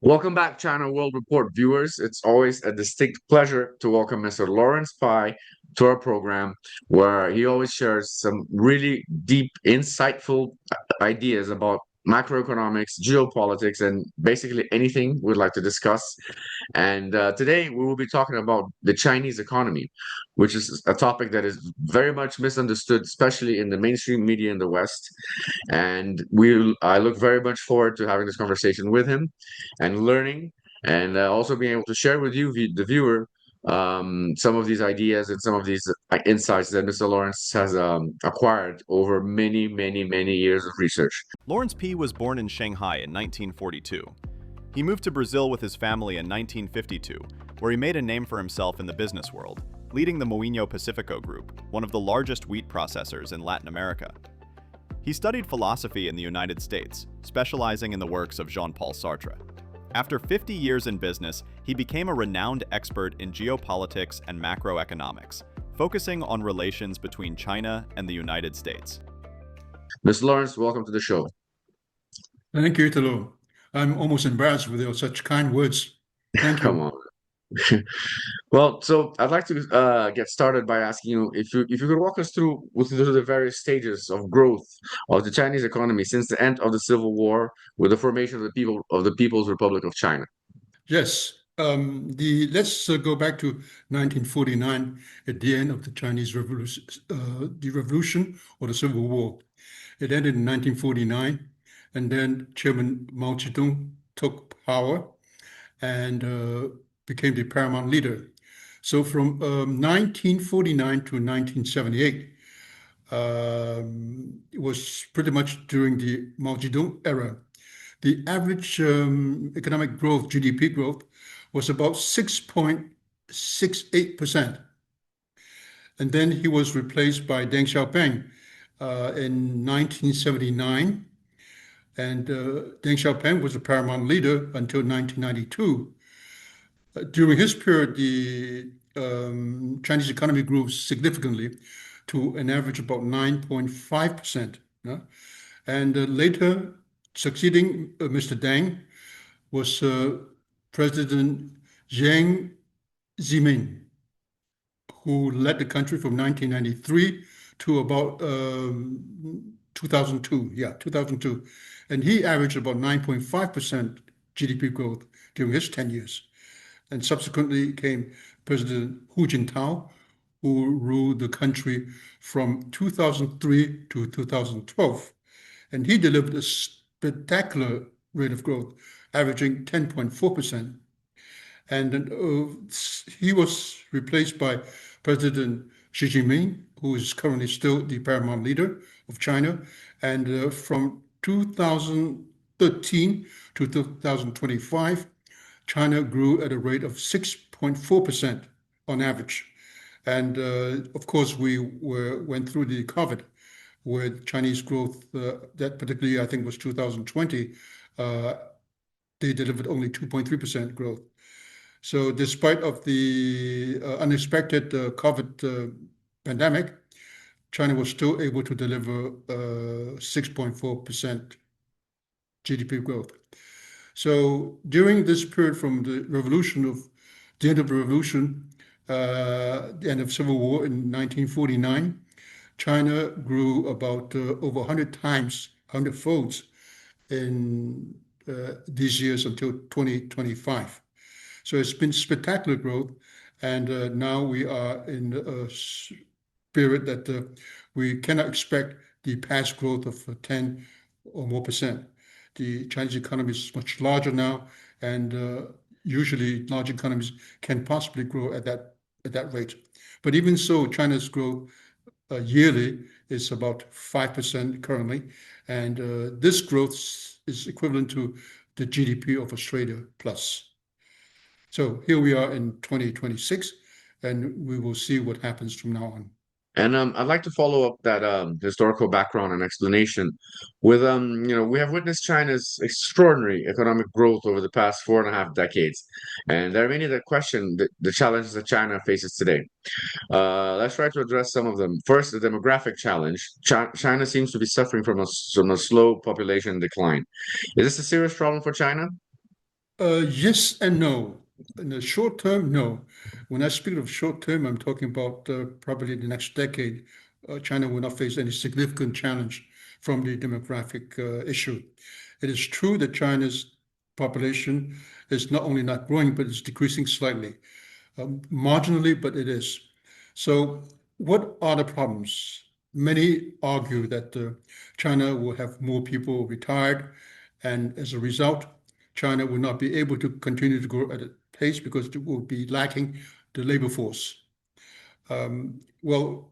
Welcome back, China World Report viewers. It's always a distinct pleasure to welcome Mr. Lawrence Pih to our program, where he always shares some really deep, insightful ideas about macroeconomics, geopolitics, and basically anything we'd like to discuss. And today we will be talking about the Chinese economy, which is a topic that is very much misunderstood, especially in the mainstream media in the West. And I look very much forward to having this conversation with him and learning, and also being able to share with you, the viewer, some of these ideas and some of these insights that Mr. Lawrence has acquired over many, many, many years of research. Lawrence Pih was born in Shanghai in 1942. He moved to Brazil with his family in 1952, where he made a name for himself in the business world, leading the Moinho Pacifico Group, one of the largest wheat processors in Latin America. He studied philosophy in the United States, specializing in the works of Jean-Paul Sartre. After 50 years in business, he became a renowned expert in geopolitics and macroeconomics, focusing on relations between China and the United States. Mr. Lawrence, welcome to the show. Thank you, Italo. I'm almost embarrassed with your such kind words. Thank Come you. on. Well, so I'd like to get started by asking you if you could walk us through the various stages of growth of the Chinese economy since the end of the Civil War with the formation of the People's Republic of China. Yes. Let's go back to 1949 at the end of the Chinese Revolution, the revolution or the Civil War. It ended in 1949, and then Chairman Mao Zedong took power and became the paramount leader. So from 1949 to 1978, it was pretty much during the Mao Zedong era. The average economic growth, GDP growth, was about 6.68%. And then he was replaced by Deng Xiaoping in 1979. And Deng Xiaoping was the paramount leader until 1992. During his period, the Chinese economy grew significantly to an average of about 9.5%. And later, succeeding Mr. Deng was President Jiang Zemin, who led the country from 1993 to about 2002. Yeah, 2002. And he averaged about 9.5% GDP growth during his 10 years. And subsequently came President Hu Jintao, who ruled the country from 2003 to 2012. And he delivered a spectacular rate of growth, averaging 10.4%. And he was replaced by President Xi Jinping, who is currently still the paramount leader of China. And from 2013 to 2025, China grew at a rate of 6.4% on average. And of course, we went through the COVID, where Chinese growth, that particularly I think was 2020, they delivered only 2.3% growth. So despite of the unexpected COVID pandemic, China was still able to deliver 6.4% GDP growth. So during this period from the end of the revolution, the end of Civil War in 1949, China grew about over 100 times, 100 folds in these years until 2025. So it's been spectacular growth, and now we are in a period that we cannot expect the past growth of 10 or more percent. The Chinese economy is much larger now, and usually large economies can possibly grow at that rate. But even so, China's growth yearly is about 5% currently, and this growth is equivalent to the GDP of Australia plus. So here we are in 2026, and we will see what happens from now on. And I'd like to follow up that historical background and explanation with we have witnessed China's extraordinary economic growth over the past 4.5 decades, and there are many that question the challenges that China faces today. Let's try to address some of them. First, the demographic challenge. China seems to be suffering from a slow population decline. Is this a serious problem for China? Yes and no. In the short term, no. When I speak of short term, I'm talking about probably the next decade. China will not face any significant challenge from the demographic issue. It is true that China's population is not only not growing, but it's decreasing slightly, marginally, but it is. So, what are the problems? Many argue that China will have more people retired, and as a result, China will not be able to continue to grow at a pace because it will be lacking the labor force. Well,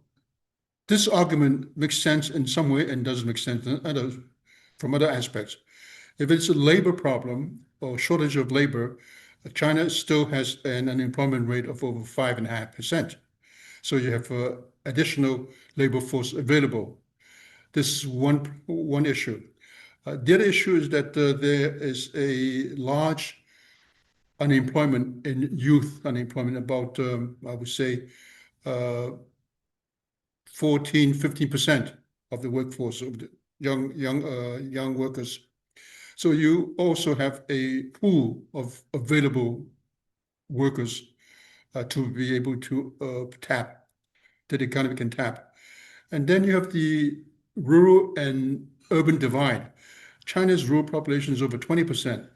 this argument makes sense in some way and doesn't make sense in others, from other aspects. If it's a labor problem or shortage of labor, China still has an unemployment rate of over 5.5%. So you have additional labor force available. This is one issue. The other issue is that there is a large unemployment in youth unemployment, about I would say uh, 14, 15% of the workforce of the young workers. So you also have a pool of available workers to be able to tap, that the economy can tap. And then you have the rural and urban divide. China's rural population is over 20%,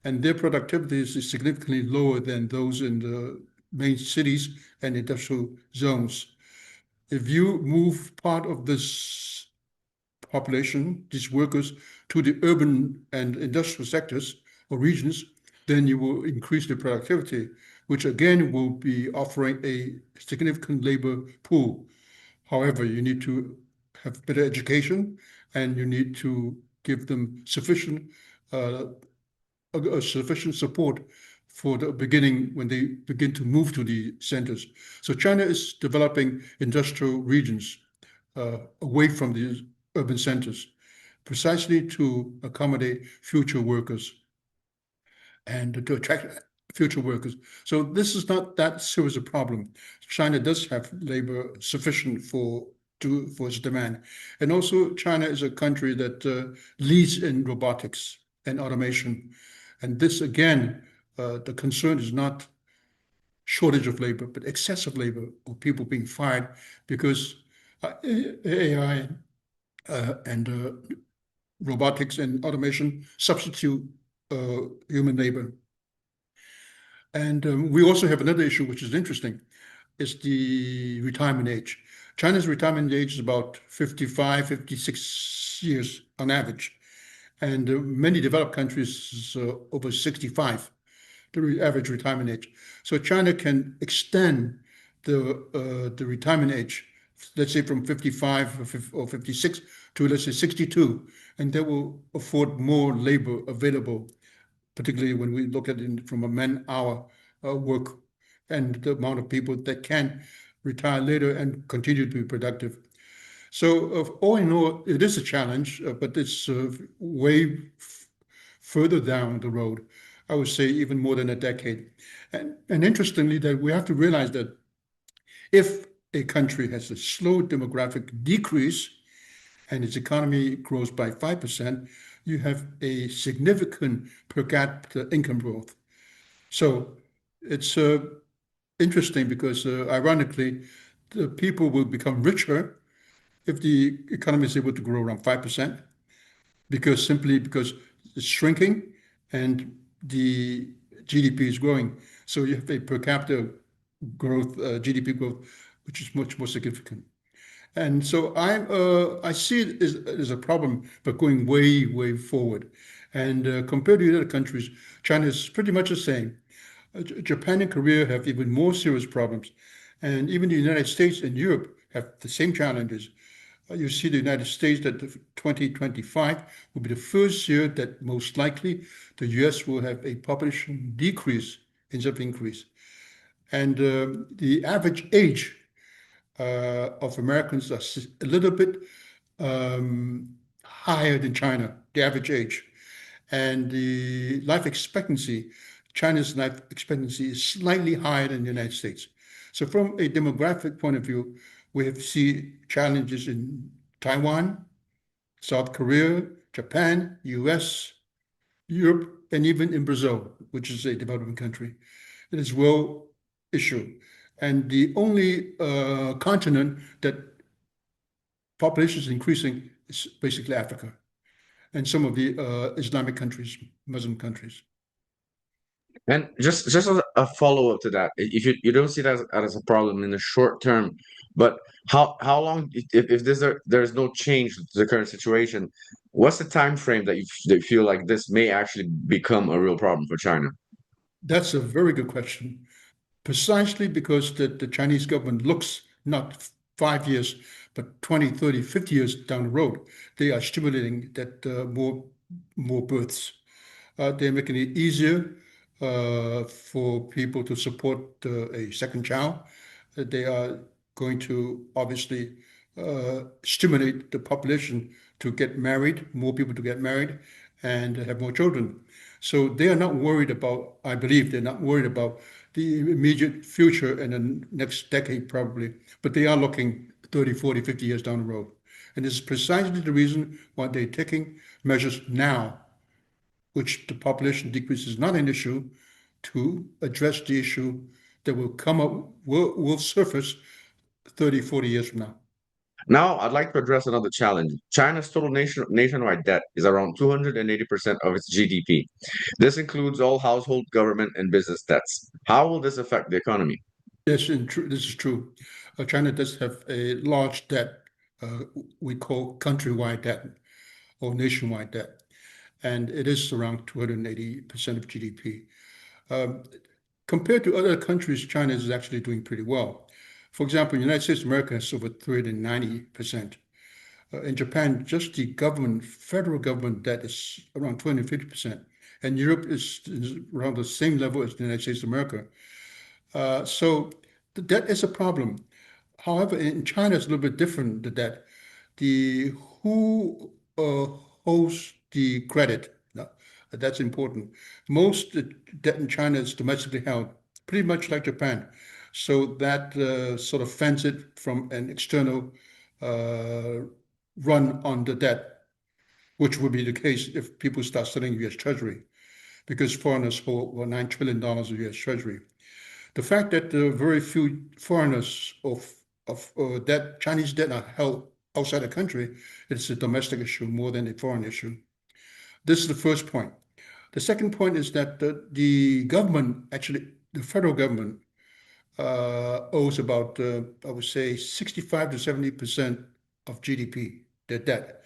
and their productivity is significantly lower than those in the main cities and industrial zones. If you move part of this population, these workers, to the urban and industrial sectors or regions, then you will increase the productivity, which again will be offering a significant labor pool. However, you need to have better education, and you need to give them uh, sufficient support for the beginning when they begin to move to the centers. So China is developing industrial regions away from the urban centers, precisely to accommodate future workers and to attract future workers. So this is not that serious a problem. China does have labor sufficient for its demand, and also China is a country that leads in robotics and automation, and this again, the concern is not shortage of labor, but excessive labor or people being fired because AI and robotics and automation substitute human labor. And we also have another issue, which is interesting, is the retirement age. China's retirement age is about 55, 56 years on average. And many developed countries is over 65, the average retirement age. So China can extend the retirement age, let's say from 55 or 56 to, let's say, 62, and that will afford more labor available, particularly when we look at it from a man-hour work and the amount of people that can retire later and continue to be productive. So, all in all, it is a challenge, but it's way further down the road. I would say even more than a decade. And interestingly, that we have to realize that if a country has a slow demographic decrease and its economy grows by 5%, you have a significant per capita income growth. So it's interesting because ironically, the people will become richer if the economy is able to grow around 5%, simply because it's shrinking and the GDP is growing. So you have a per capita growth, GDP growth, which is much more significant. And so I see it as a problem, but going way, way forward. And compared to the other countries, China is pretty much the same. Japan and Korea have even more serious problems. And even the United States and Europe have the same challenges. You see the United States that 2025 will be the first year that most likely the US will have a population decrease instead of increase. And the average age of Americans are a little bit higher than China, the average age. And the life expectancy, China's life expectancy is slightly higher than the United States. So from a demographic point of view, we have seen challenges in Taiwan, South Korea, Japan, US, Europe, and even in Brazil, which is a developing country. It is well issued. And the only continent that population is increasing is basically Africa and some of the Islamic countries, Muslim countries. And just as a follow up to that, if you don't see that as a problem in the short term, but how long if there's no change to the current situation, what's the time frame that that you feel like this may actually become a real problem for China? That's a very good question. Precisely because the Chinese government looks not 5 years, but 20, 30, 50 years down the road. They are stimulating that more births. They're making it easier for people to support a second child. They are going to obviously stimulate the population to get married, more people to get married and have more children. So they are not worried about, I believe, they're not worried about the immediate future and the next decade probably, but they are looking 30, 40, 50 years down the road. And this is precisely the reason why they're taking measures now, which the population decrease is not an issue, to address the issue that will come up, will surface 30, 40 years from now. Now, I'd like to address another challenge. China's total nationwide debt is around 280% of its GDP. This includes all household, government, and business debts. How will this affect the economy? Yes, this is true. China does have a large debt, uh, we call countrywide debt or nationwide debt, and it is around 280% of GDP. Um, Compared to other countries, China is actually doing pretty well. For example, the United States of America has over 390%. In Japan, just the government, federal government debt is around 250%. And Europe is around the same level as the United States of America. So the debt is a problem. However, in China, it's a little bit different, the debt. The who holds the credit, no, that's important. Most debt in China is domestically held, pretty much like Japan. So that sort of fends it from an external uh, run on the debt, which would be the case if people start selling U.S. Treasury, because foreigners hold well, $9 trillion of U.S. Treasury. The fact that very few foreigners of that Chinese debt are held outside the country, it's a domestic issue more than a foreign issue. This is the first point. The second point is that the government, actually, the federal government, owes about, I would say, 65 to 70% of GDP, their debt.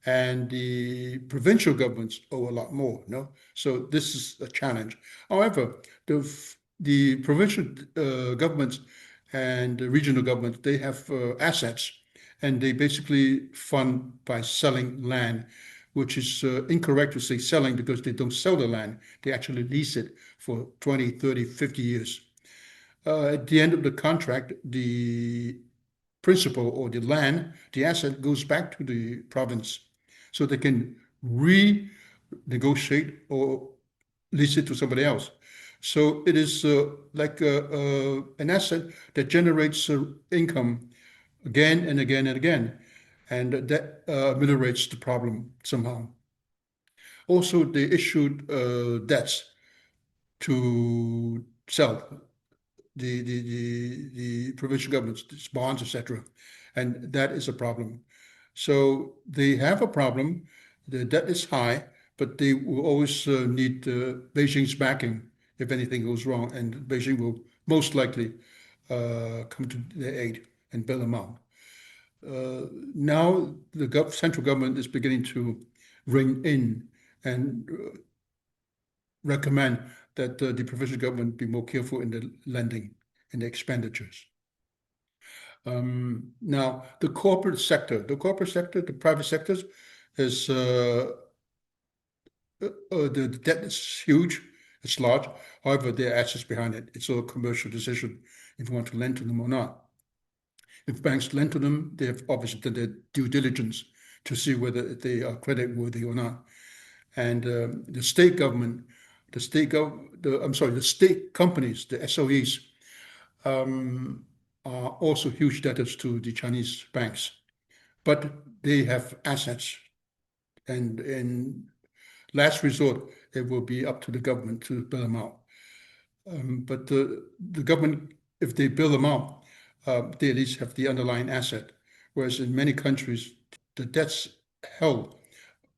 And the provincial governments owe a lot more, no? So this is a challenge. However, the provincial governments and the regional governments, they have assets, and they basically fund by selling land, which is incorrect to say selling because they don't sell the land. They actually lease it for 20, 30, 50 years. At the end of the contract, the principal or the land, the asset goes back to the province so they can renegotiate or lease it to somebody else. So it is like an asset that generates income again and again and again, and that ameliorates the problem somehow. Also, they issued debts to sell the provincial governments, bonds, etc., and that is a problem. So they have a problem. The debt is high, but they will always need Beijing's backing if anything goes wrong, and Beijing will most likely come to their aid and bail them out. Now the central government is beginning to ring in and recommend that the provincial government be more careful in the lending and the expenditures. Now, the corporate sector, the private sectors is the debt is huge, it's large. However, there are assets behind it. It's a commercial decision if you want to lend to them or not. If banks lend to them, they have obviously done their due diligence to see whether they are credit worthy or not. And the state government, the state companies, the SOEs, are also huge debtors to the Chinese banks, but they have assets, and last resort, it will be up to the government to bail them out. But the government, if they bail them out, they at least have the underlying asset. Whereas in many countries, the debt's held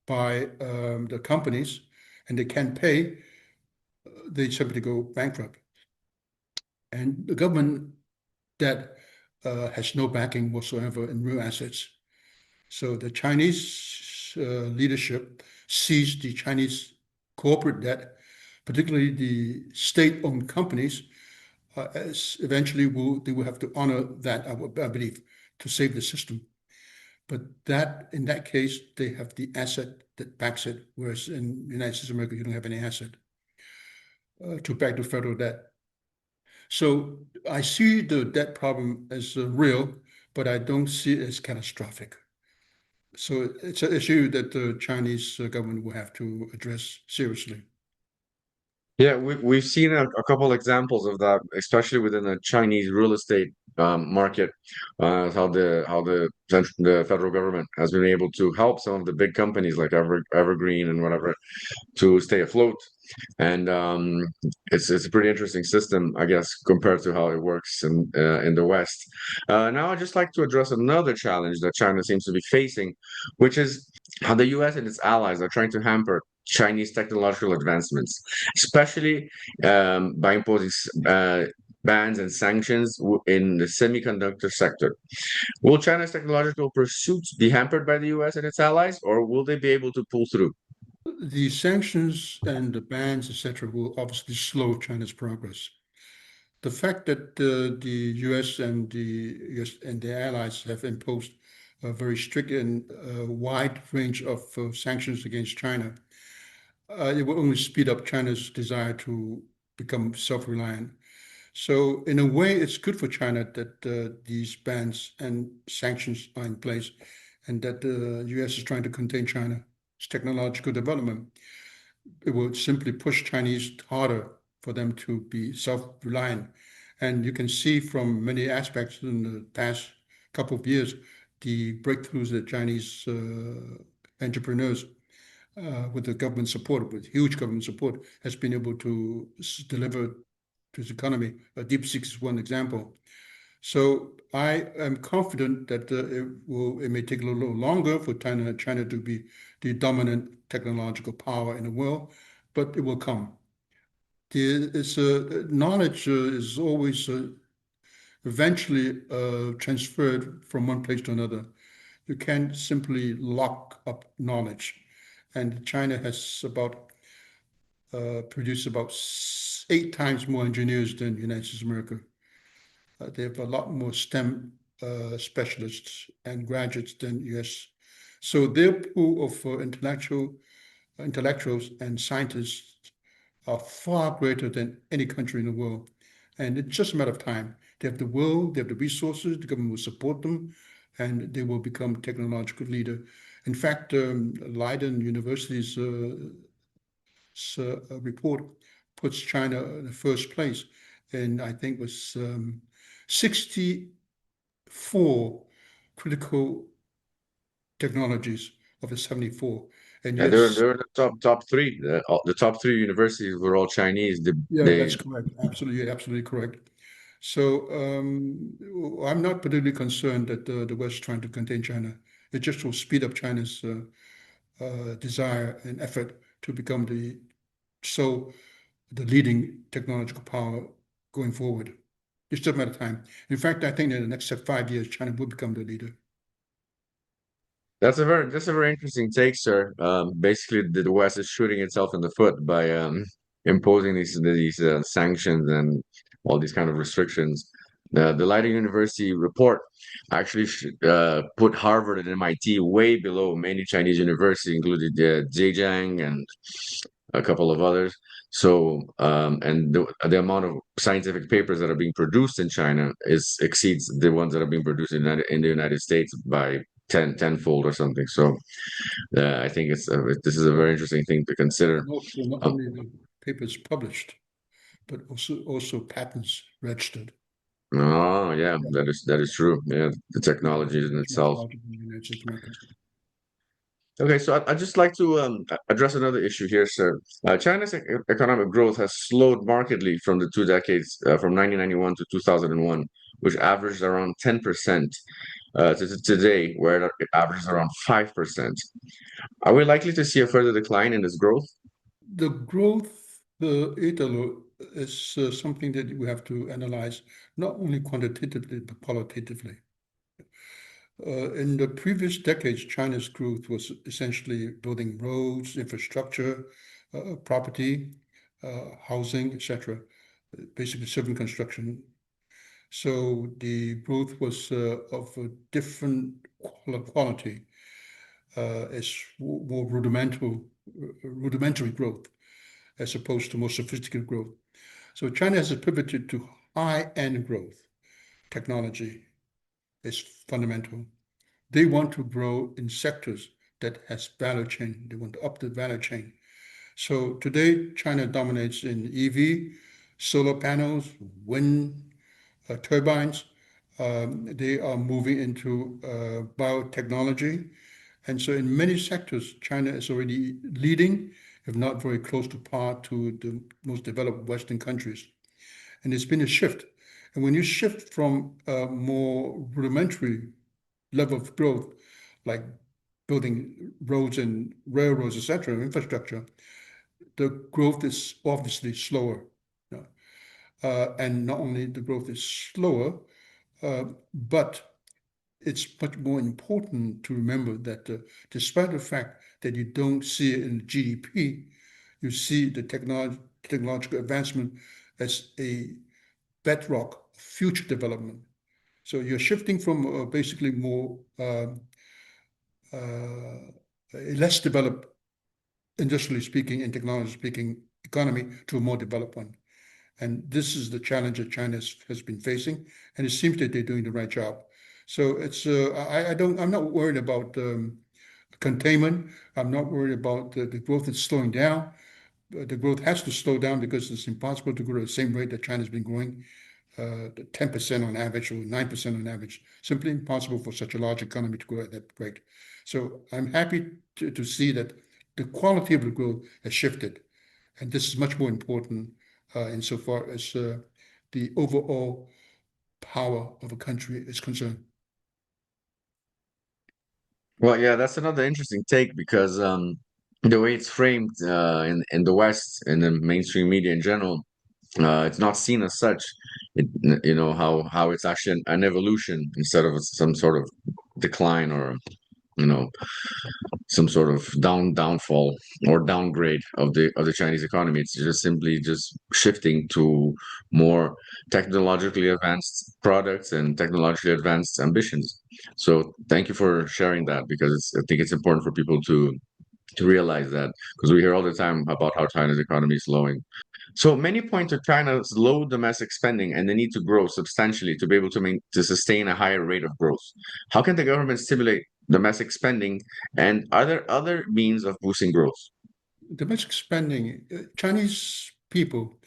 by the companies and they can't pay, they simply go bankrupt. And the government debt has no backing whatsoever in real assets. So the Chinese leadership sees the Chinese corporate debt, particularly the state-owned companies, as eventually they will have to honor that, I believe, to save the system. But that, in that case, they have the asset that backs it, whereas in the United States of America, you don't have any asset to back the federal debt. So I see the debt problem as real, but I don't see it as catastrophic. So it's an issue that the Chinese government will have to address seriously. Yeah, we've seen a couple examples of that, especially within the Chinese real estate market, how the federal government has been able to help some of the big companies like Evergreen and whatever to stay afloat. And it's a pretty interesting system, I guess, compared to how it works in the West. Now, I'd just like to address another challenge that China seems to be facing, which is how the U.S. and its allies are trying to hamper Chinese technological advancements, especially by imposing bans and sanctions in the semiconductor sector. Will China's technological pursuits be hampered by the U.S. and its allies, or will they be able to pull through? The sanctions and the bans, etc., will obviously slow China's progress. The fact that the U.S. and their allies have imposed a very strict and wide range of sanctions against China, it will only speed up China's desire to become self-reliant. So in a way, it's good for China that these bans and sanctions are in place and that the US is trying to contain China's technological development. It will simply push Chinese harder for them to be self-reliant. And you can see from many aspects in the past couple of years, the breakthroughs that Chinese entrepreneurs with the government support, with huge government support, has been able to deliver to its economy. DeepSeek is one example. So I am confident that it may take a little longer for China to be the dominant technological power in the world, but it will come. Knowledge is always eventually transferred from one place to another. You can't simply lock up knowledge. And China has produced about 8 times more engineers than the United States of America. They have a lot more STEM specialists and graduates than US. So their pool of intellectuals and scientists are far greater than any country in the world. And it's just a matter of time. They have the will, they have the resources, the government will support them, and they will become technological leader. In fact, Leiden University's report puts China in the first place, and I think was 64 critical technologies of the 74. And Yeah, yet, they're the top three. The top three universities were all Chinese. yeah, that's correct. Absolutely, absolutely correct. So I'm not particularly concerned that the West is trying to contain China. It just will speed up China's desire and effort to become the leading technological power going forward. It's just a matter of time. In fact, I think in the next 5 years, China will become the leader. That's a very interesting take, sir. Basically, the West is shooting itself in the foot by imposing these sanctions and all these kind of restrictions. The Leiden University report actually put Harvard and MIT way below many Chinese universities, including Zhejiang and a couple of others. So, and the amount of scientific papers that are being produced in China exceeds the ones that are being produced in the United States by tenfold or something. So, I think this is a very interesting thing to consider. Not Um, only the papers published, but also patents registered. oh, yeah, Yeah, that is true. Yeah, the yeah, technology in much itself. larger than the United States of America. Okay, so I'd just like to address another issue here, sir. China's economic growth has slowed markedly from the 2 decades, from 1991 to 2001, which averaged around 10%, to today, where it averages around 5%. Are we likely to see a further decline in this growth? The growth, Italo, is something that we have to analyze not only quantitatively but qualitatively. In the previous decades, China's growth was essentially building roads, infrastructure, property, housing, etc., basically civil construction. So the growth was of a different quality. It's more rudimentary growth as opposed to more sophisticated growth. So China has pivoted to high-end growth. Technology is fundamental. They want to grow in sectors that has value chain. They want to up the value chain. So today, China dominates in EV, solar panels, wind turbines. They are moving into biotechnology. And so in many sectors, China is already leading, if not very close to par to the most developed Western countries. And it's been a shift. And when you shift from a more rudimentary level of growth, like building roads and railroads, etc., infrastructure, the growth is obviously slower. And not only the growth is slower, but it's much more important to remember that despite the fact that you don't see it in GDP, you see the technological advancement as a bedrock of future development. So you're shifting from basically more a less developed, industrially speaking and technology speaking, economy to a more developed one. And this is the challenge that China has been facing, and it seems that they're doing the right job. So it's I'm not worried about containment. I'm not worried about the growth that's slowing down. The growth has to slow down because it's impossible to grow at the same rate that China's been growing, 10% on average or 9% on average. Simply impossible for such a large economy to grow at that rate. So I'm happy to see that the quality of the growth has shifted, and this is much more important insofar as the overall power of a country is concerned. Well, yeah, that's another interesting take because the way it's framed in the West and the mainstream media in general, it's not seen as such. It, how it's actually an evolution instead of some sort of decline or you know some sort of downfall or downgrade of the Chinese economy. It's just simply just shifting to more technologically advanced products and technologically advanced ambitions. So thank you for sharing that because I think it's important for people to realize that because we hear all the time about how China's economy is slowing. So many point to China's low domestic spending and the need to grow substantially to be able to sustain a higher rate of growth. How can the government stimulate domestic spending, and are there other means of boosting growth? Domestic spending, Chinese people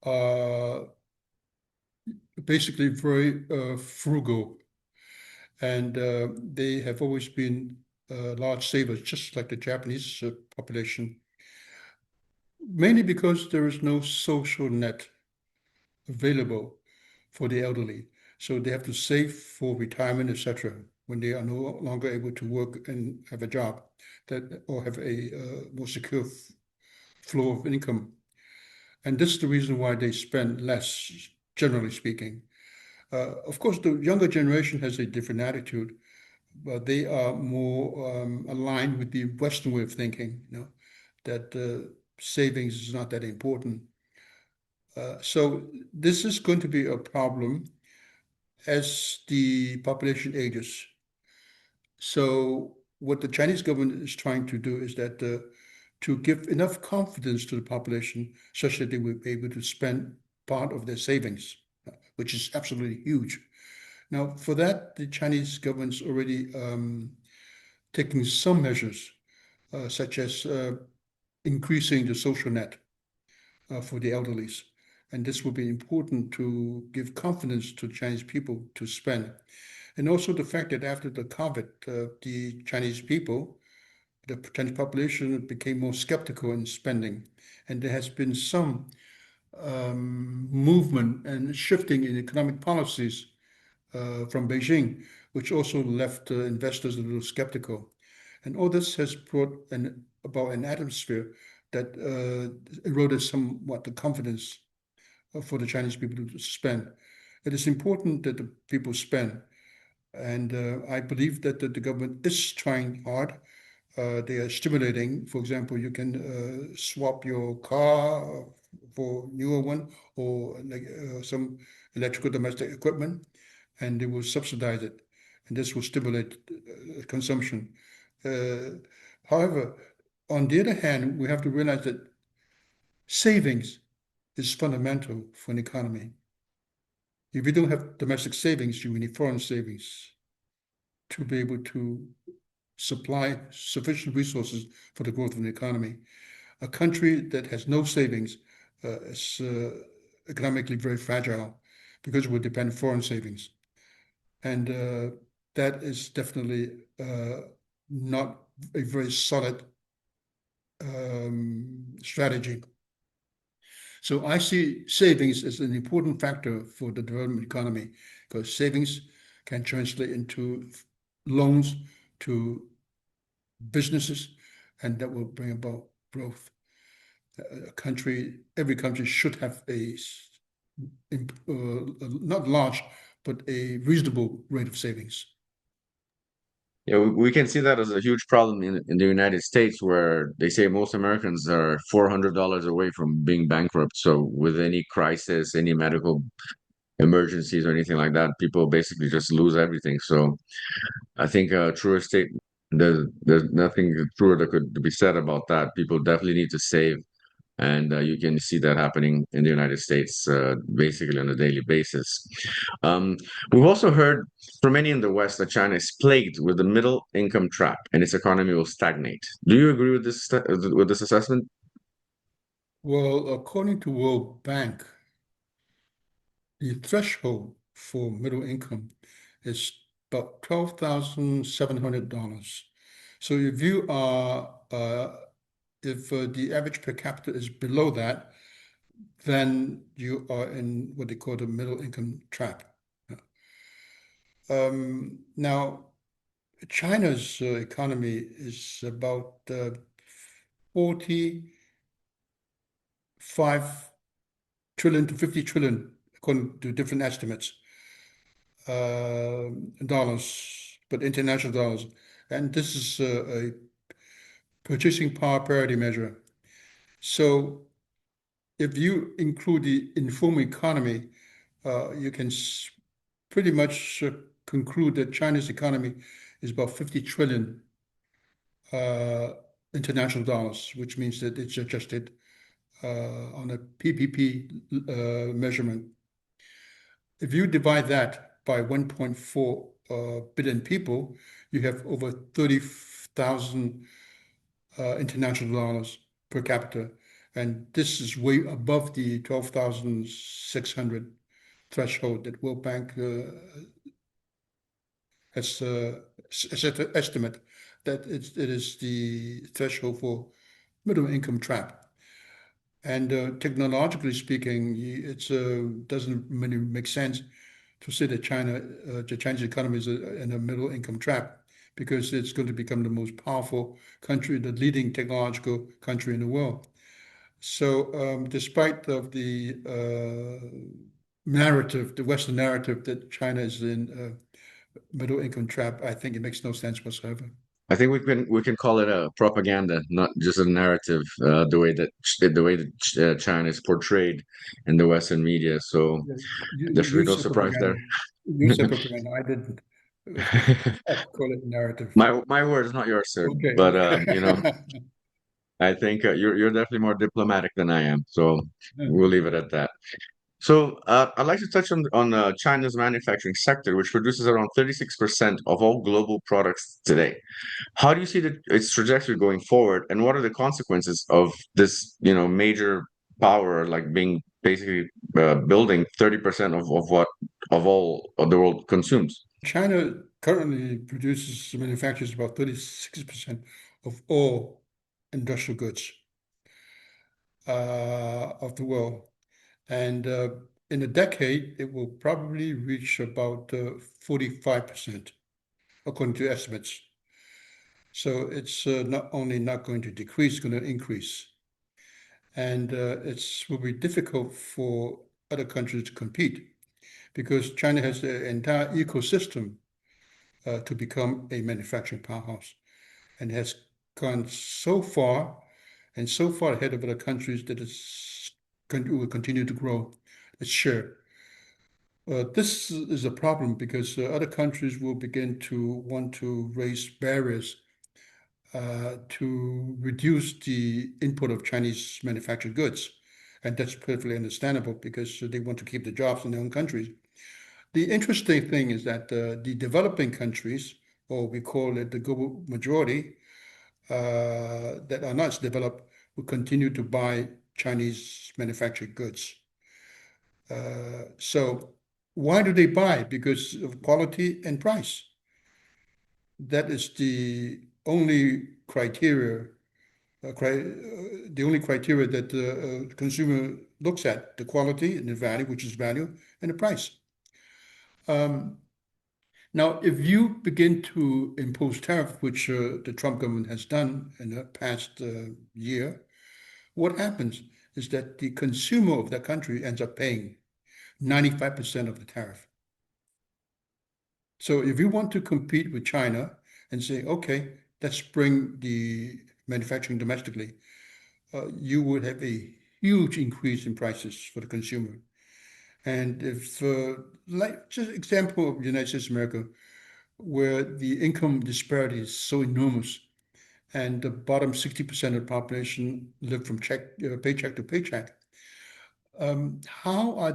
are basically very frugal, and they have always been large savers, just like the Japanese population, mainly because there is no social net available for the elderly. So they have to save for retirement, etc., when they are no longer able to work and have a job that or have a more secure flow of income. And this is the reason why they spend less, generally speaking. Of course, the younger generation has a different attitude, but they are more aligned with the Western way of thinking, that savings is not that important. So this is going to be a problem as the population ages. So what the Chinese government is trying to do is that to give enough confidence to the population such that they will be able to spend part of their savings, which is absolutely huge. Now, for that, the Chinese government's already taking some measures, such as increasing the social net for the elderlies. And this will be important to give confidence to Chinese people to spend. And also the fact that after the COVID, the Chinese people the Chinese population became more skeptical in spending, and there has been some movement and shifting in economic policies from Beijing, which also left investors a little skeptical. And all this has brought about an atmosphere that eroded somewhat the confidence for the Chinese people to spend. It is important that the people spend. And I believe that the government is trying hard. They are stimulating. For example, you can swap your car for newer one or like some electrical domestic equipment, and they will subsidize it, and this will stimulate consumption. However, on the other hand, we have to realize that savings is fundamental for an economy. If you don't have domestic savings, you need foreign savings to be able to supply sufficient resources for the growth of the economy. A country that has no savings is economically very fragile because it will depend on foreign savings. And that is definitely not a very solid strategy. So I see savings as an important factor for the development economy because savings can translate into loans to businesses, and that will bring about growth. Every country should have not large, but a reasonable rate of savings. Yeah, we can see that as a huge problem in the United States, where they say most Americans are $400 away from being bankrupt. So with any crisis, any medical emergencies or anything like that, people basically just lose everything. So I think a truer state, there's nothing truer that could be said about that. People definitely need to save, and you can see that happening in the United States basically on a daily basis. Um, we've also heard from many in the West that China is plagued with the middle income trap, and its economy will stagnate. Do you agree with this assessment? Well, according to World Bank, the threshold for middle income is about $12,700. So if the average per capita is below that, then you are in what they call the middle income trap. Now, China's economy is about 45 trillion to 50 trillion, according to different estimates, dollars, but international dollars. And this is a purchasing power parity measure. So if you include the informal economy, you can pretty much conclude that China's economy is about 50 trillion international dollars, which means that it's adjusted on a PPP measurement. If you divide that by 1.4 billion people, you have over 30,000 international dollars per capita. And this is way above the 12,600 threshold that World Bank has estimate that it is the threshold for middle income trap. And technologically speaking, it doesn't really make sense to say that the Chinese economy is in a middle income trap because it's going to become the most powerful country, the leading technological country in the world. So despite of the narrative, the Western narrative that China is in middle income trap, I think it makes no sense whatsoever. I think we can call it a propaganda, not just a narrative. The way that China is portrayed in the Western media. So Yeah, there should be you no said surprise there. propaganda. You said propaganda. I didn't. I call it narrative. My word is not yours, sir. Okay, But okay. I think you're definitely more diplomatic than I am. So we'll leave it at that. So I'd like to touch on China's manufacturing sector, which produces around 36% of all global products today. How do you see its trajectory going forward, and what are the consequences of this, major power like being basically building 30% of all of the world consumes? China currently manufactures about 36% of all industrial goods of the world. And in a decade, it will probably reach about 45%, according to estimates. So it's not only not going to decrease, it's going to increase. And it will be difficult for other countries to compete because China has the entire ecosystem to become a manufacturing powerhouse and has gone so far and so far ahead of other countries that it will continue to grow its share. This is a problem because other countries will begin to want to raise barriers to reduce the import of Chinese manufactured goods. And that's perfectly understandable because they want to keep the jobs in their own countries. The interesting thing is that the developing countries, or we call it the global majority, that are not developed, will continue to buy Chinese manufactured goods. So why do they buy? Because of quality and price. That is the only criteria, the only criteria that the consumer looks at: the quality and the value, which is value, and the price. Now, if you begin to impose tariff, which the Trump government has done in the past year, what happens is that the consumer of that country ends up paying 95% of the tariff. So if you want to compete with China and say, okay, let's bring the manufacturing domestically, you would have a huge increase in prices for the consumer. And if, like, just example of the United States of America, where the income disparity is so enormous, and the bottom 60% of the population live from paycheck to paycheck, how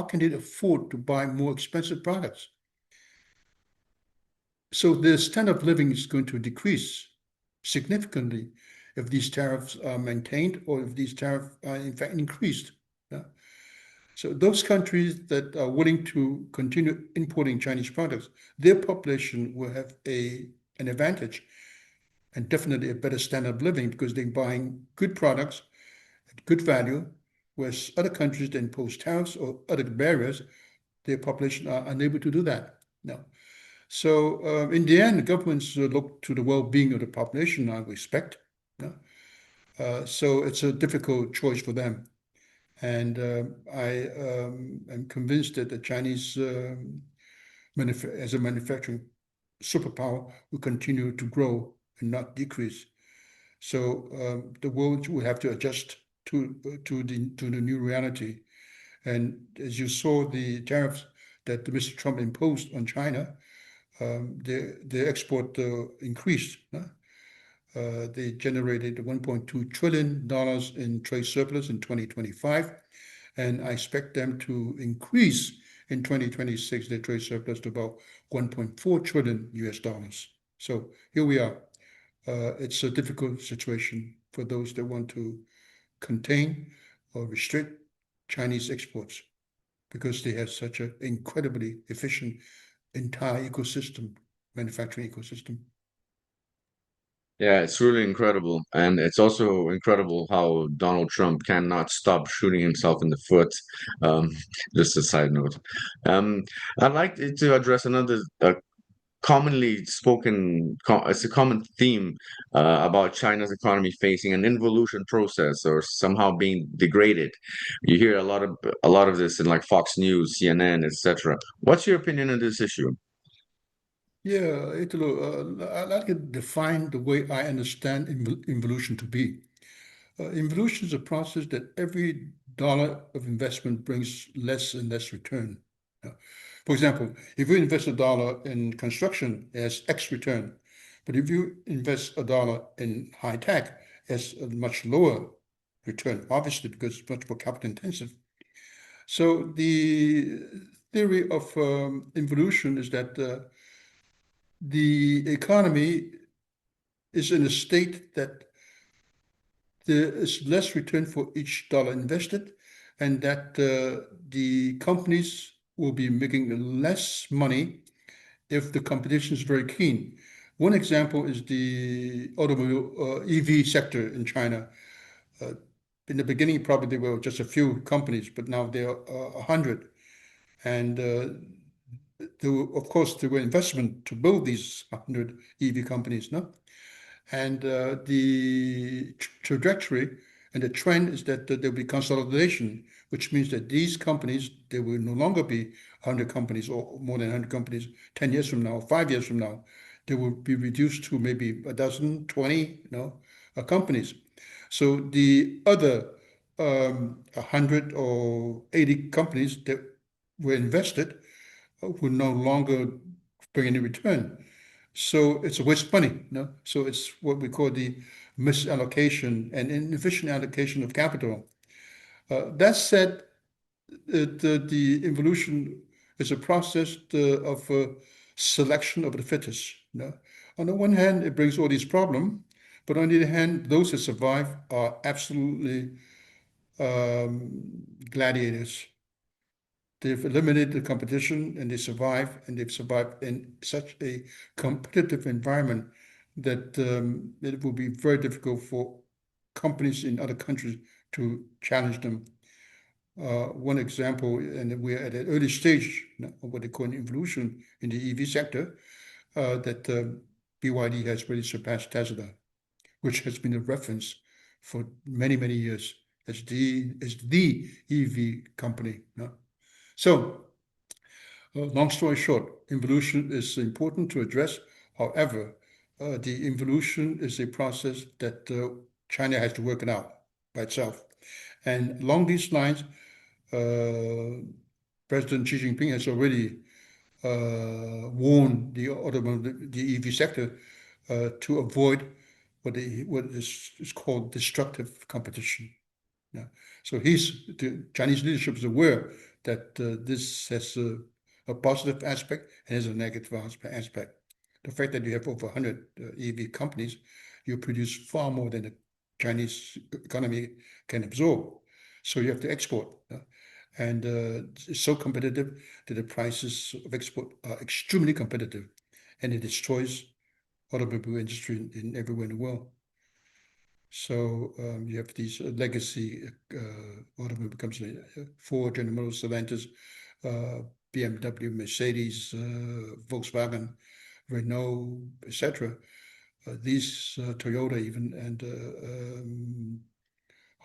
can they afford to buy more expensive products? So the standard of living is going to decrease significantly if these tariffs are maintained or if these tariffs are in fact increased. Yeah? So those countries that are willing to continue importing Chinese products, their population will have an advantage and definitely a better standard of living because they're buying good products at good value, whereas other countries that impose tariffs or other barriers, their population are unable to do that. No. So in the end, the governments look to the well-being of the population, I respect. Yeah? So it's a difficult choice for them. And I am convinced that the Chinese, as a manufacturing superpower, will continue to grow and not decrease. So the world will have to adjust to the new reality. And as you saw, the tariffs that Mr. Trump imposed on China, the export increased. They generated $1.2 trillion in trade surplus in 2025, and I expect them to increase in 2026 their trade surplus to about $1.4 trillion US. So here we are. It's a difficult situation for those that want to contain or restrict Chinese exports because they have such an incredibly efficient entire ecosystem, manufacturing ecosystem. Yeah, it's really incredible. And it's also incredible how Donald Trump cannot stop shooting himself in the foot. Um, just a side note. Um, I'd like to address another commonly spoken, it's a common theme about China's economy facing an involution process or somehow being degraded. You hear a lot of this in like Fox News, CNN, etc. What's your opinion on this issue? Yeah, Italo, I'd like to define the way I understand involution to be. Involution is a process that every dollar of investment brings less and less return. Yeah. For example, if you invest a dollar in construction, it has X return. But if you invest a dollar in high tech, it has a much lower return, obviously, because it's much more capital intensive. So the theory of involution is that the economy is in a state that there is less return for each dollar invested, and that the companies will be making less money if the competition is very keen. One example is the automobile EV sector in China. Uh, in the beginning, probably there were just a few companies, but now there are 100. And of course, there were investment to build these 100 EV companies, no? And the trajectory and the trend is that there'll be consolidation, which means that these companies, there will no longer be 100 companies or more than 100 companies 10 years from now, 5 years from now. They will be reduced to maybe a dozen, 20, companies. So the other 100 or 80 companies that were invested will no longer bring any return. So it's a waste of money, So it's what we call the misallocation and inefficient allocation of capital. That said, the evolution is a process of selection of the fittest. On the one hand, it brings all these problems, but on the other hand, those that survive are absolutely gladiators. They've eliminated the competition and they've survived in such a competitive environment that it will be very difficult for companies in other countries to challenge them. One example, and we're at an early stage of what they call an evolution in the EV sector, that BYD has really surpassed Tesla, which has been a reference for many, many years as the EV company. So, long story short, involution is important to address. However, the involution is a process that China has to work it out by itself. And along these lines, President Xi Jinping has already warned the EV sector to avoid what is called destructive competition. Yeah. So the Chinese leadership is aware that this has a positive aspect and has a negative aspect. The fact that you have over 100 EV companies, you produce far more than the Chinese economy can absorb. So you have to export. And it's so competitive that the prices of export are extremely competitive, and it destroys automobile industry in everywhere in the world. So you have these legacy automobile companies, Ford, General Motors, Stellantis, BMW, Mercedes, Volkswagen, Renault, etc. These Toyota even and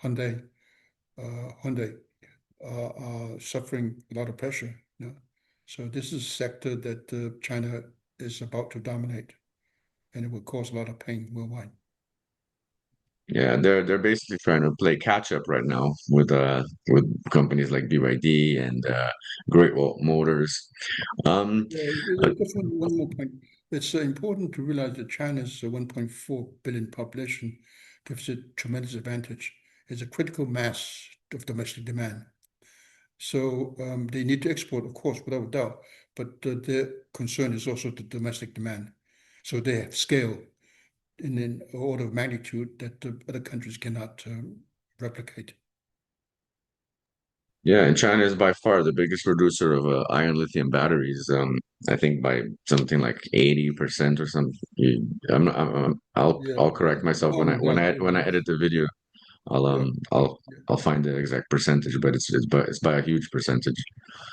Hyundai are suffering a lot of pressure. So this is a sector that China is about to dominate, and it will cause a lot of pain worldwide. Yeah, they're basically trying to play catch up right now with companies like BYD and Great Wall Motors. Um, uh, Just one more point. It's important to realize that China's 1.4 billion population gives it tremendous advantage. It's a critical mass of domestic demand. So they need to export, of course, without a doubt, but their concern is also the domestic demand. So they have scale in an order of magnitude that other countries cannot replicate. yeah, and China is by far the biggest producer of iron lithium batteries. I think by something like 80% or something. I'm, not- Yeah, I'll correct myself more than that. when I edit the video. I'll Yeah, um I'll yeah, I'll find the exact percentage, but it's by a huge percentage.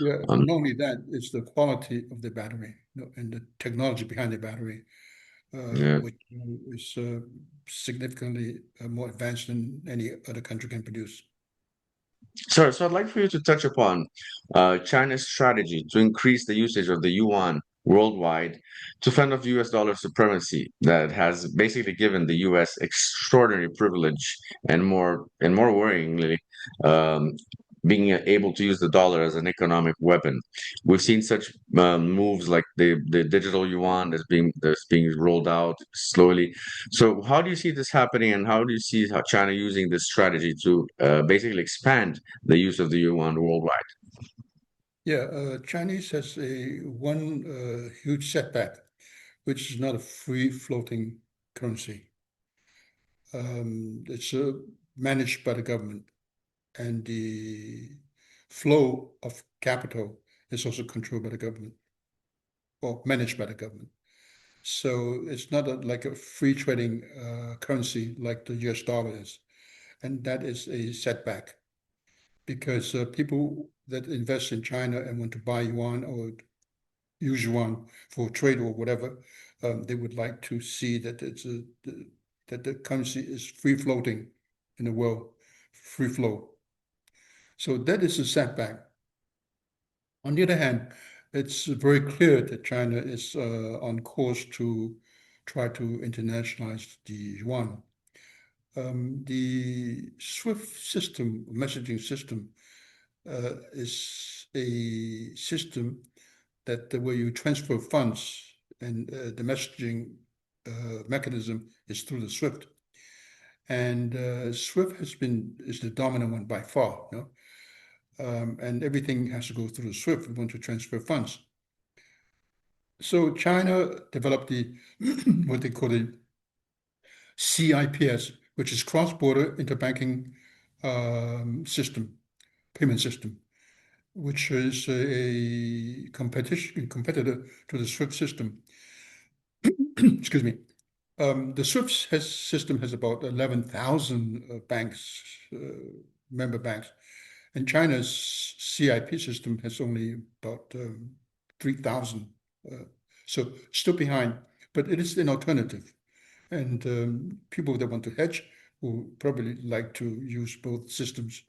yeah. Um, Not only that, it's the quality of the battery, and the technology behind the battery, yeah. which is significantly more advanced than any other country can produce. So I'd like for you to touch upon China's strategy to increase the usage of the yuan worldwide to fend off US dollar supremacy that has basically given the US extraordinary privilege and more worryingly, um, being able to use the dollar as an economic weapon. We've seen such moves like the digital yuan that's being rolled out slowly. So how do you see this happening, and how do you see how China using this strategy to basically expand the use of the yuan worldwide? Yeah, Chinese has a one huge setback, which is not a free floating currency. It's managed by the government, and the flow of capital is also controlled by the government or managed by the government. So it's not like a free trading currency like the US dollar is. And that is a setback because people that invest in China and want to buy yuan or use yuan for trade or whatever, they would like to see that that the currency is free floating in the world, free flow. So that is a setback. On the other hand, it's very clear that China is on course to try to internationalize the yuan. The SWIFT system, messaging system, is a system that where you transfer funds and the messaging mechanism is through the SWIFT. And SWIFT is the dominant one by far, you know? And everything has to go through the SWIFT if you want to transfer funds. So China developed the what they call the CIPS, which is cross-border interbanking system, payment system, which is a competitor to the SWIFT system. Excuse me. The SWIFT system has about 11,000 banks, member banks, and China's CIP system has only about 3,000. So still behind, but it is an alternative. And people that want to hedge will probably like to use both systems.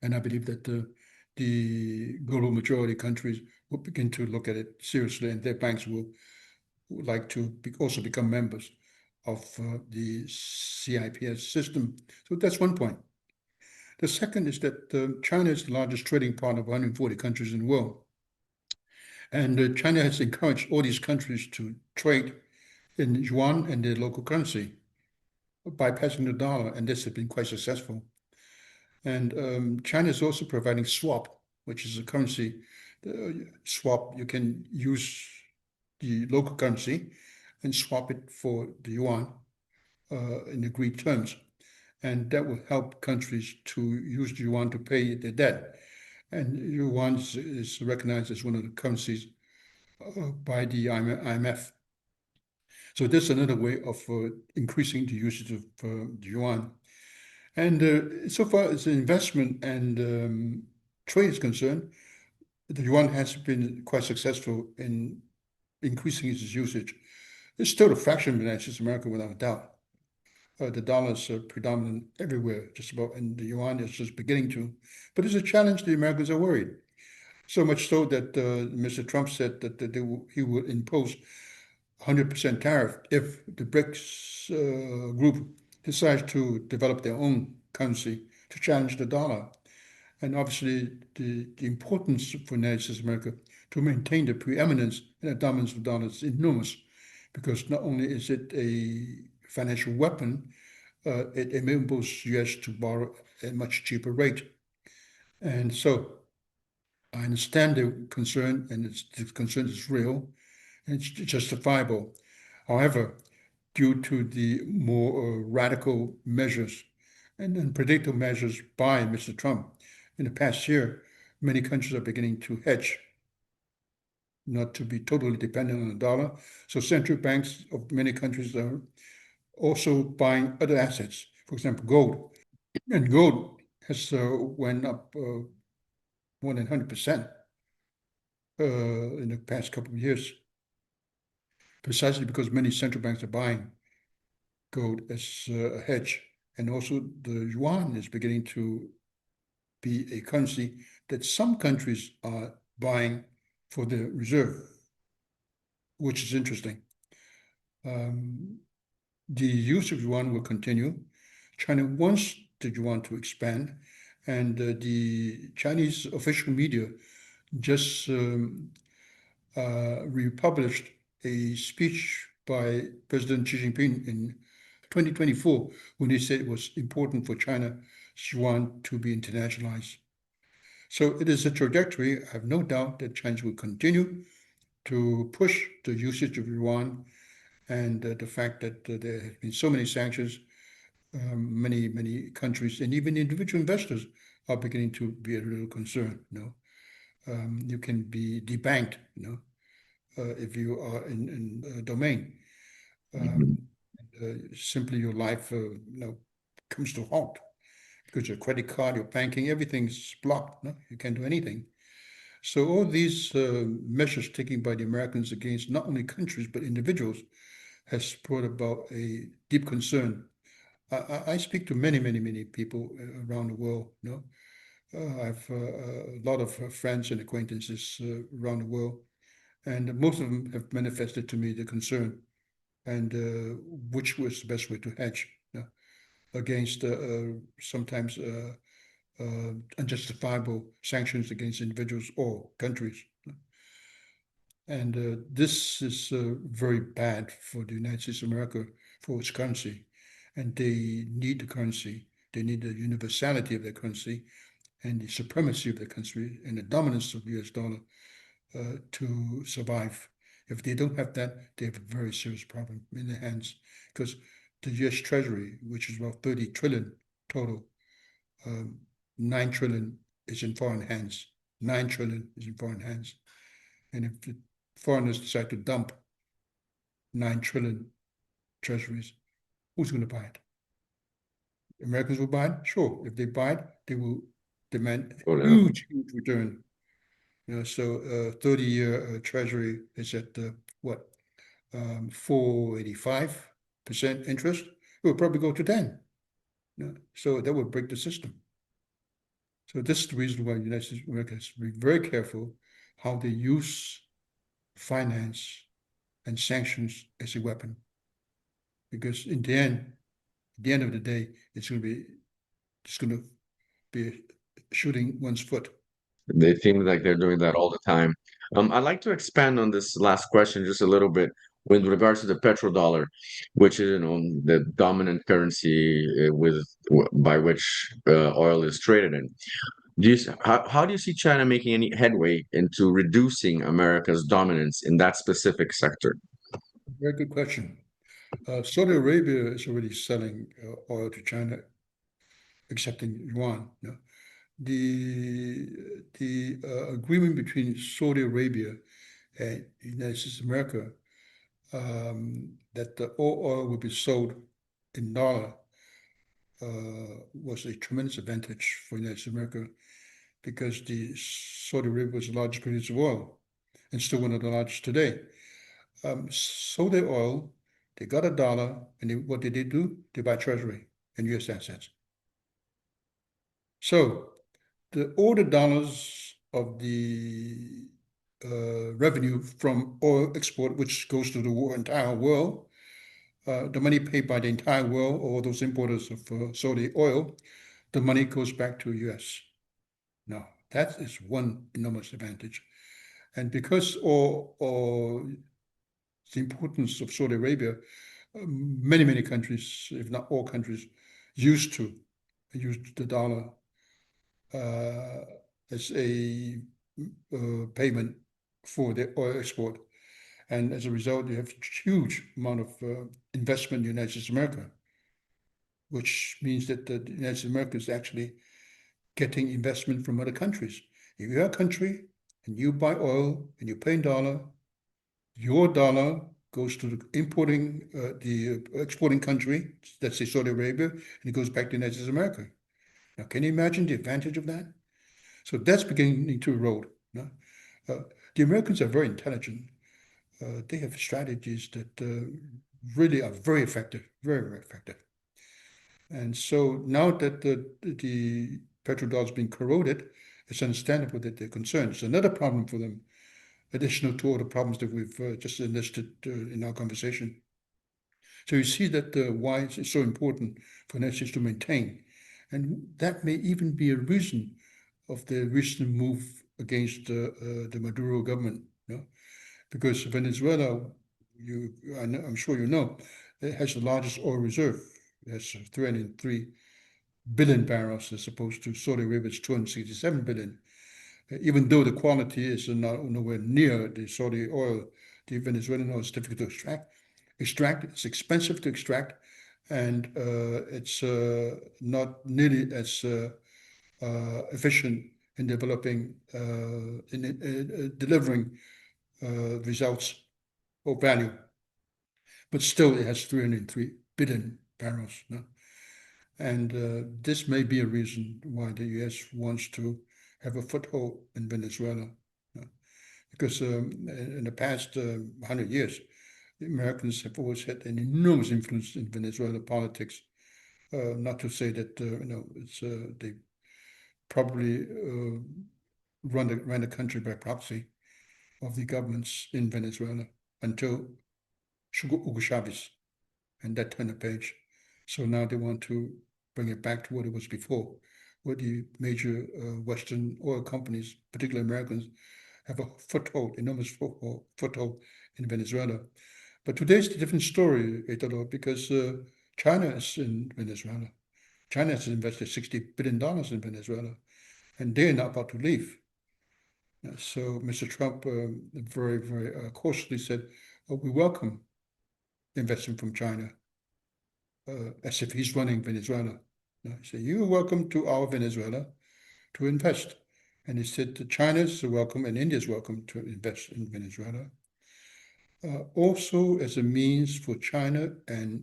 And I believe that the global majority countries will begin to look at it seriously, and their banks will like to also become members of the CIPS system. So that's one point. The second is that China is the largest trading partner of 140 countries in the world. And China has encouraged all these countries to trade in yuan and their local currency, bypassing the dollar, and this has been quite successful. And China is also providing swap, which is a currency swap. You can use the local currency and swap it for the yuan in agreed terms. And that will help countries to use the yuan to pay their debt. And yuan is recognized as one of the currencies by the IMF. So this is another way of increasing the usage of the yuan. And so far as investment and trade is concerned, the yuan has been quite successful in increasing its usage. It's still a fraction of the United States of America without a doubt. The dollar is predominant everywhere, just about, and the yuan is just beginning to. But it's a challenge. The Americans are worried. So much so that Mr. Trump said that he would impose 100% tariff if the BRICS group decides to develop their own currency to challenge the dollar. And obviously, the importance for the United States of America to maintain the preeminence and the dominance of the dollar is enormous, because not only is it a financial weapon, it enables U.S. to borrow at a much cheaper rate. And so I understand the concern, and the concern is real, and it's justifiable. However, due to the more radical measures and unpredictable measures by Mr. Trump in the past year, many countries are beginning to hedge, not to be totally dependent on the dollar. So central banks of many countries are also buying other assets, for example, gold. And gold has went up more than 100% in the past couple of years, precisely because many central banks are buying gold as a hedge. And also the yuan is beginning to be a currency that some countries are buying for their reserve, which is interesting. The use of yuan will continue. China wants the yuan to expand, and the Chinese official media just republished a speech by President Xi Jinping in 2024 when he said it was important for China's yuan to be internationalized. So it is a trajectory. I have no doubt that China will continue to push the usage of yuan, and the fact that there have been so many sanctions, many countries and even individual investors are beginning to be a little concerned. You can be debanked, if you are in a domain. Mhm. Simply your life comes to a halt because your credit card, your banking, everything's blocked. No? You can't do anything. So all these measures taken by the Americans against not only countries but individuals has brought about a deep concern. I speak to many people around the world. I've a lot of friends and acquaintances around the world, and most of them have manifested to me the concern and which was the best way to hedge against sometimes unjustifiable sanctions against individuals or countries. And this is very bad for the United States of America for its currency. And they need the currency. They need the universality of their currency and the supremacy of the country and the dominance of the US dollar to survive. If they don't have that, they have a very serious problem in their hands because the US Treasury, which is about 30 trillion total, 9 trillion is in foreign hands. 9 trillion is in foreign hands. And if the foreigners decide to dump 9 trillion treasuries, who's going to buy it? Americans will buy it? Sure. If they buy it, they will demand Oh, a yeah. huge return. So 30-year treasury is at what, 4.85% interest. It will probably go to 10. So that would break the system. So this is the reason why the United States of America has to be very careful how they use finance and sanctions as a weapon. Because in the end, at the end of the day, it's going to be shooting one's foot. They seem like they're doing that all the time. I'd like to expand on this last question just a little bit with regards to the petrodollar, which is, the dominant currency by which oil is traded in. How do you see China making any headway into reducing America's dominance in that specific sector? Very good question. Saudi Arabia is already selling oil to China, accepting yuan. The agreement between Saudi Arabia and the United States of America that all oil will be sold in dollar was a tremendous advantage for the United States of America because the Saudi Arabia was the largest producer of oil and still one of the largest today. Sold their oil, they got a dollar, and what did they do? They buy treasury and US assets. So all the dollars of the revenue from oil export, which goes to the entire world, the money paid by the entire world, or those importers of Saudi oil, the money goes back to US. Now, that is one enormous advantage. And because the importance of Saudi Arabia, many countries, if not all countries, used to use the dollar as a payment for their oil export. And as a result, you have a huge amount of investment in the United States of America, which means that the United States of America is actually getting investment from other countries. If you're a country and you buy oil and you pay in dollar, your dollar goes to the exporting country, let's say Saudi Arabia, and it goes back to the United States of America. Now, can you imagine the advantage of that? So that's beginning to erode. The Americans are very intelligent. They have strategies that really are very effective, very effective. And so now that the petrodollar has been corroded, it's understandable that they're concerned. It's another problem for them, additional to all the problems that we've just enlisted in our conversation. So you see that why it's so important for United States to maintain. And that may even be a reason of the recent move against the Maduro government. Because Venezuela, I'm sure you know, it has the largest oil reserve. It has 303 billion barrels as opposed to Saudi Arabia's 267 billion. Even though the quality is nowhere near the Saudi oil, the Venezuelan oil is difficult to extract. It's expensive to extract, and it's not nearly as efficient in delivering results or value. But still, it has 303 billion barrels. No? And this may be a reason why the US wants to have a foothold in Venezuela. Because in the past 100 years, the Americans have always had an enormous influence in Venezuela politics. Not to say that they probably ran the country by proxy of the governments in Venezuela until Hugo Chavez, and that turned the page. So now they want to bring it back to what it was before, where the major Western oil companies, particularly Americans, have a foothold, enormous foothold in Venezuela. But today's a different story, Petrodollar, because China is in Venezuela. China has invested $60 billion in Venezuela, and they're not about to leave. So Mr. Trump very, very cautiously said, we welcome investment from China, as if he's running Venezuela. He said, you're welcome to our Venezuela to invest. And he said China's welcome and India's welcome to invest in Venezuela. Also as a means for China and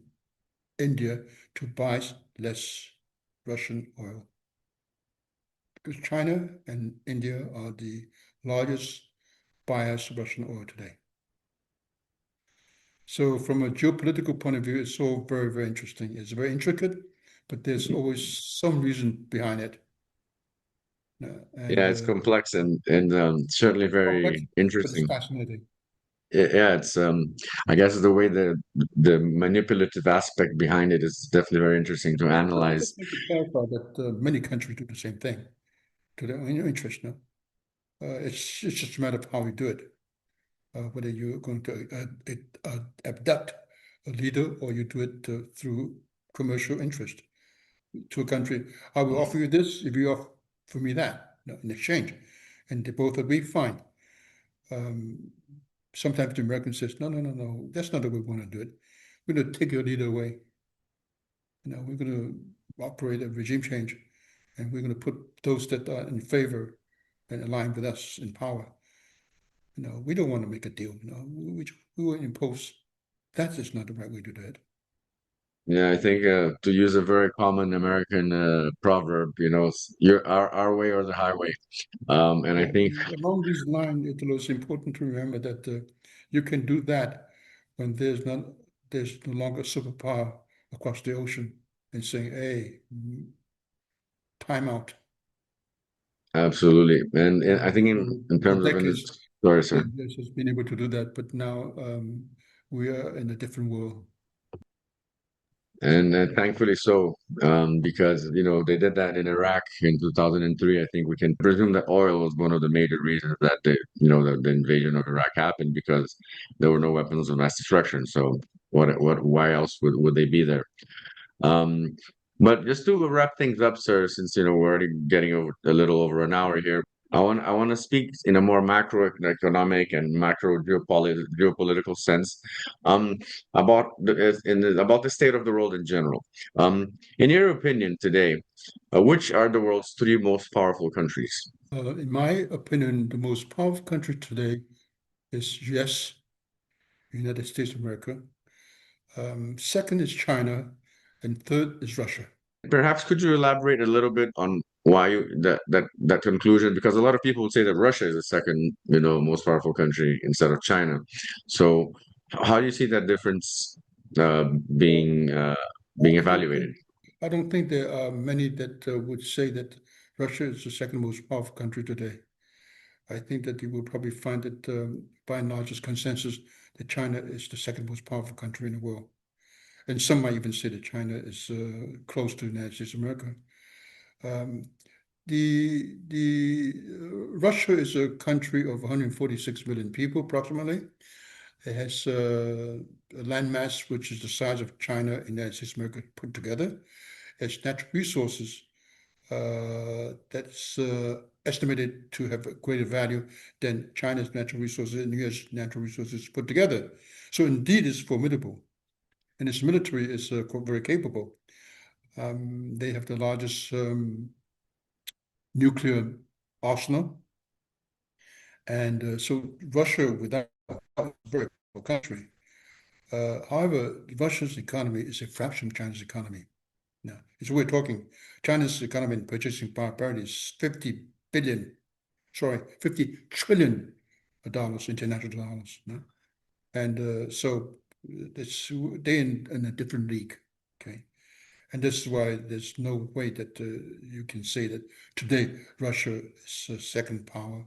India to buy less Russian oil. Because China and India are the largest buyers of Russian oil today. So from a geopolitical point of view, it's all very, very interesting. It's very intricate, but there's always some reason behind it. Yeah, it's complex and certainly Complex, very but it's interesting. fascinating. Yeah, it's I guess the way the manipulative aspect behind it is definitely very interesting to But I analyze. just want to clarify that many countries do the same thing to their own interest. No? It's just a matter of how we do it. Whether you're going to abduct a leader or you do it through commercial interest to a country. I will offer you this if you offer me that, in exchange. And they both agree, fine. Sometimes the American says, no, that's not the way we want to do it. We're going to take your leader away. We're going to operate a regime change, and we're going to put those that are in favor and align with us in power. We don't want to make a deal. We will impose. That is not the right way to do it. Yeah, I think to use a very common American proverb, you're our way or the highway. And I think Along these lines, it is important to remember that you can do that when there's no longer a superpower across the ocean and saying, "Hey, time out." absolutely, and I think So in for terms of decades, sorry, sir. the US has been able to do that, but now we are in a different world. And thankfully so, because they did that in Iraq in 2003. I think we can presume that oil was one of the major reasons that the invasion of Iraq happened because there were no weapons of mass destruction. So why else would they be there? Um, but just to wrap things up, sir, since we're already getting over a little over an hour here, I want to speak in a more macroeconomic and macro geopolitical sense, um, about the state of the world in general. In your opinion, today, which are the world's three most powerful countries? In my opinion, the most powerful country today is US, United States of America. Second is China, and third is Russia. Perhaps could you elaborate a little bit on why that conclusion? Because a lot of people would say that Russia is the second, most powerful country instead of China. So how do you see that difference uh, being uh, being I don't evaluated? think I don't think there are many that would say that Russia is the second most powerful country today. I think that you will probably find that by and large, it's consensus that China is the second most powerful country in the world. And some might even say that China is close to the United States of America. Um, Russia is a country of 146 million people approximately. It has a landmass which is the size of China and the United States of America put together. It has natural resources that's estimated to have a greater value than China's natural resources and US natural resources put together. So indeed, it's formidable. And its military is very capable. They have the largest nuclear arsenal. And so Russia, without a very poor country. However, Russia's economy is a fraction of China's economy. Now, so we're talking China's economy and purchasing power parity is 50 trillion dollars, international dollars. No? And so they're in a different league. Okay. And this is why there's no way that you can say that today Russia is a second power.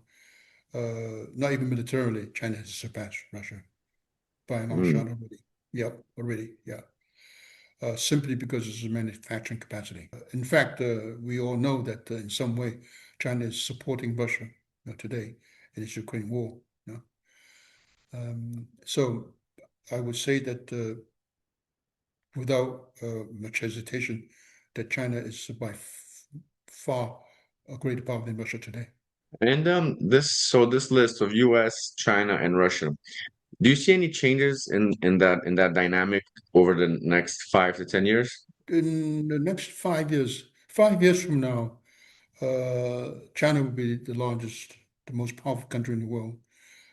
Not even militarily, China has surpassed Russia by a long shot already. Yep, already, yeah. Simply because it's a manufacturing capacity. In fact, we all know that in some way China is supporting Russia today in its Ukraine war. You know? So I would say that without much hesitation, that China is by far a greater power than Russia today. And this list of US, China, and Russia, do you see any changes in that dynamic over the next 5 to 10 years? In the next 5 years from now, China will be the largest, the most powerful country in the world.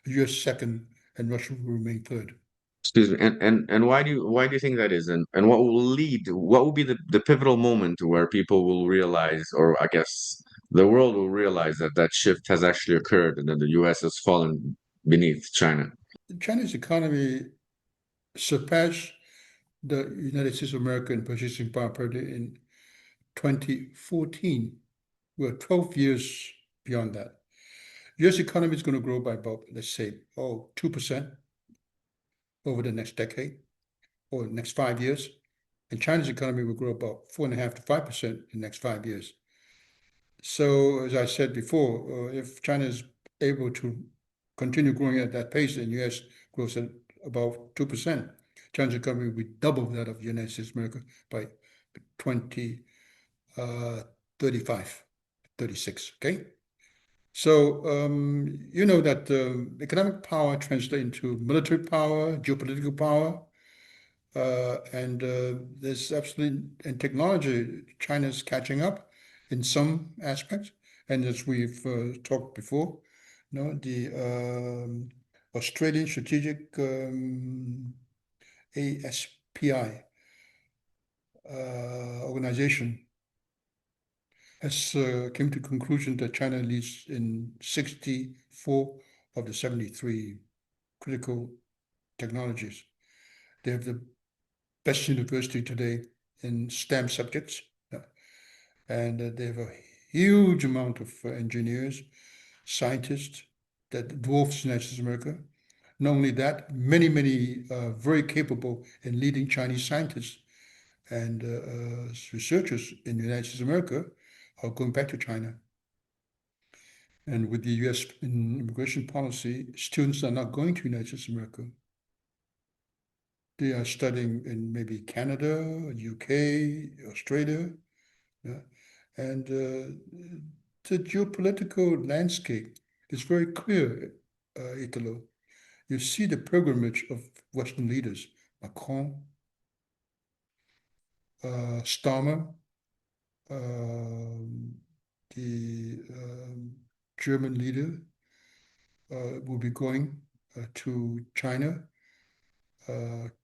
The US second, and Russia will remain third. Excuse me. And why do you think that is? And what will be the pivotal moment where people will realize, or I guess the world will realize that that shift has actually occurred and that the US has fallen beneath China? China's economy surpassed the United States of America in purchasing power per day in 2014. We're 12 years beyond that. US economy is going to grow by about, let's say, 2% over the next decade or the next 5 years. And China's economy will grow about 4.5 to 5% in the next 5 years. So, as I said before, if China is able to continue growing at that pace and US grows at about 2%, China's economy will be double that of the United States of America by 2035, 36, okay? So, you know that economic power translates into military power, geopolitical power, and there's absolutely, in technology, China's catching up in some aspects. And as we've talked before, the Australian Strategic ASPI organization has came to the conclusion that China leads in 64 of the 73 critical technologies. They have the best university today in STEM subjects, and they have a huge amount of engineers, scientists that dwarfs the United States of America. Not only that, many very capable and leading Chinese scientists and researchers in the United States of America are going back to China. And with the US immigration policy, students are not going to the United States of America. They are studying in maybe Canada, UK, Australia. Yeah? And the geopolitical landscape is very clear, Italo. You see the pilgrimage of Western leaders, Macron, Starmer, the German leader will be going to China.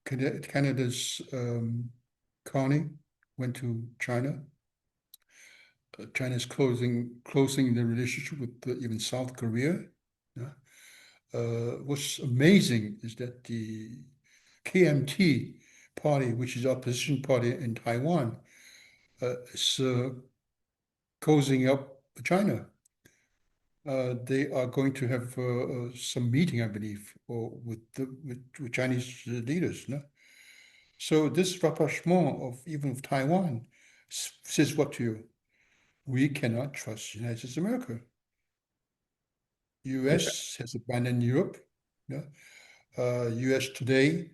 Canada's Carney went to China. China's closing the relationship with even South Korea. Yeah? What's amazing is that the KMT party, which is opposition party in Taiwan, is closing up China. They are going to have some meeting, I believe, or with Chinese leaders. No? So this rapprochement of even of Taiwan says what to you? We cannot trust the United States of America. US has abandoned Europe. Yeah? US today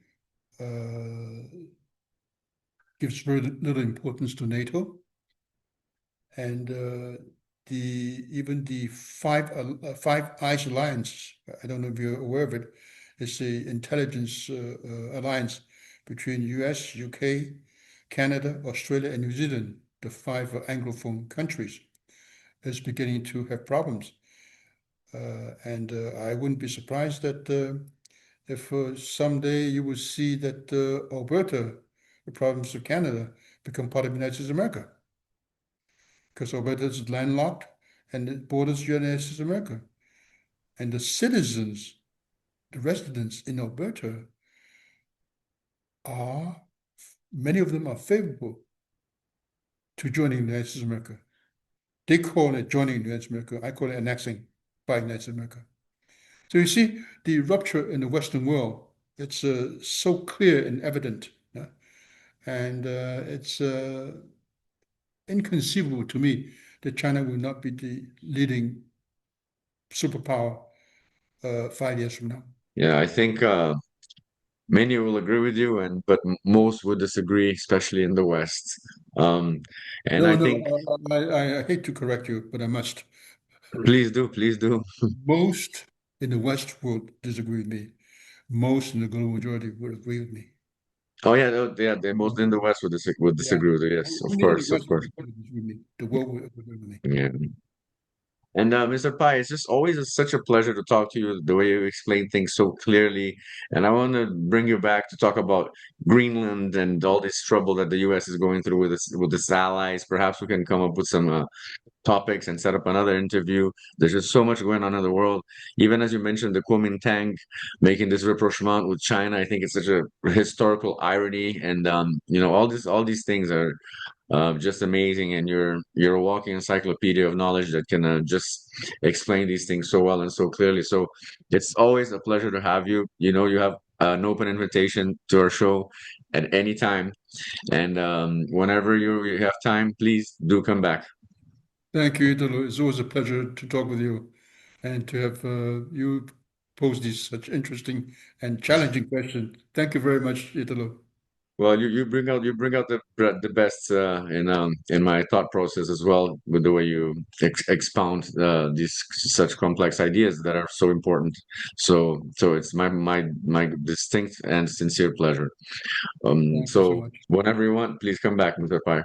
gives very little importance to NATO, and even the Five Eyes Alliance. I don't know if you're aware of it. It's the intelligence alliance between US, UK, Canada, Australia, and New Zealand, the five Anglophone countries, is beginning to have problems. And I wouldn't be surprised that if someday you will see that Alberta, the province of Canada, become part of the United States of America, because Alberta is landlocked and it borders the United States of America. And the citizens, the residents in Alberta are, many of them are favorable to joining the United States of America. They call it joining the United States of America. I call it annexing by the United States of America. So you see the rupture in the Western world. It's so clear and evident, yeah? And it's inconceivable to me that China will not be the leading superpower 5 years from now. Yeah, I think many will agree with you, and but most would disagree, especially in the West. Um, and No, I no, think, I hate to correct you, but I must. please do, please do. Most in the West will disagree with me. Most in the global majority will agree with me. Oh yeah, yeah. They most in the West would Yeah. disagree with you. Yes, of Only in the course, of West will course. disagree with me. The world will agree with me. Yeah. And Mr. Pai, it's just always such a pleasure to talk to you, the way you explain things so clearly. And I want to bring you back to talk about Greenland and all this trouble that the U.S. is going through with its allies. Perhaps we can come up with some topics and set up another interview. There's just so much going on in the world. Even as you mentioned, the Kuomintang making this rapprochement with China, I think it's such a historical irony. And all these things are just amazing. And you're a walking encyclopedia of knowledge that can just explain these things so well and so clearly. So it's always a pleasure to have you. You have an open invitation to our show at any time. And whenever you have time, please do come back. Thank you, Italo. It's always a pleasure to talk with you and to have you pose these such interesting and challenging questions. Thank you very much, Italo. Well, you bring out the best in my thought process as well, with the way you expound these such complex ideas that are so important. So it's my distinct and sincere pleasure. Thank you so So much. whenever you want, please come back, Mr. Pai.